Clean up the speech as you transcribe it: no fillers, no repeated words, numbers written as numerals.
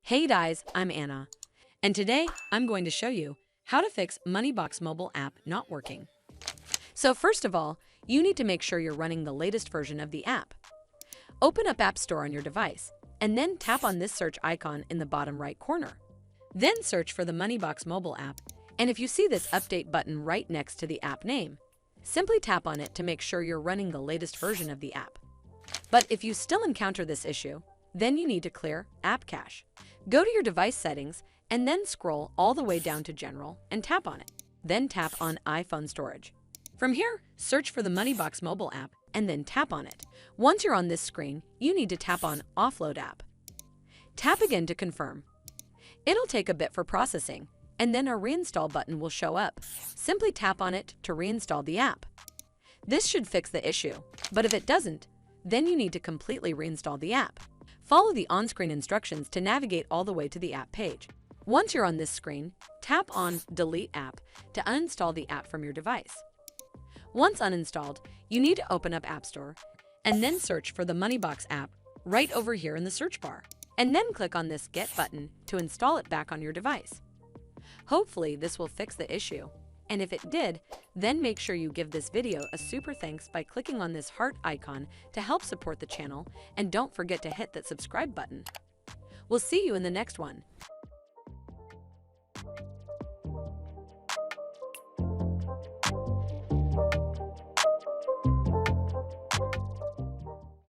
Hey guys, I'm Anna, and today I'm going to show you how to fix Moneybox mobile app not working. So first of all, you need to make sure you're running the latest version of the app. Open up App Store on your device, and then tap on this search icon in the bottom right corner. Then search for the Moneybox mobile app, and if you see this update button right next to the app name, simply tap on it to make sure you're running the latest version of the app. But if you still encounter this issue, then you need to clear App Cache. Go to your device settings and then scroll all the way down to General and tap on it. Then tap on iPhone Storage. From here, search for the Moneybox mobile app and then tap on it. Once you're on this screen, you need to tap on Offload App. Tap again to confirm. It'll take a bit for processing, and then a Reinstall button will show up. Simply tap on it to reinstall the app. This should fix the issue, but if it doesn't, then you need to completely reinstall the app. Follow the on-screen instructions to navigate all the way to the app page. Once you're on this screen, tap on Delete App to uninstall the app from your device. Once uninstalled, you need to open up App Store and then search for the Moneybox app right over here in the search bar, and then click on this Get button to install it back on your device. Hopefully this will fix the issue, and if it did, then make sure you give this video a super thanks by clicking on this heart icon to help support the channel, and don't forget to hit that subscribe button. We'll see you in the next one.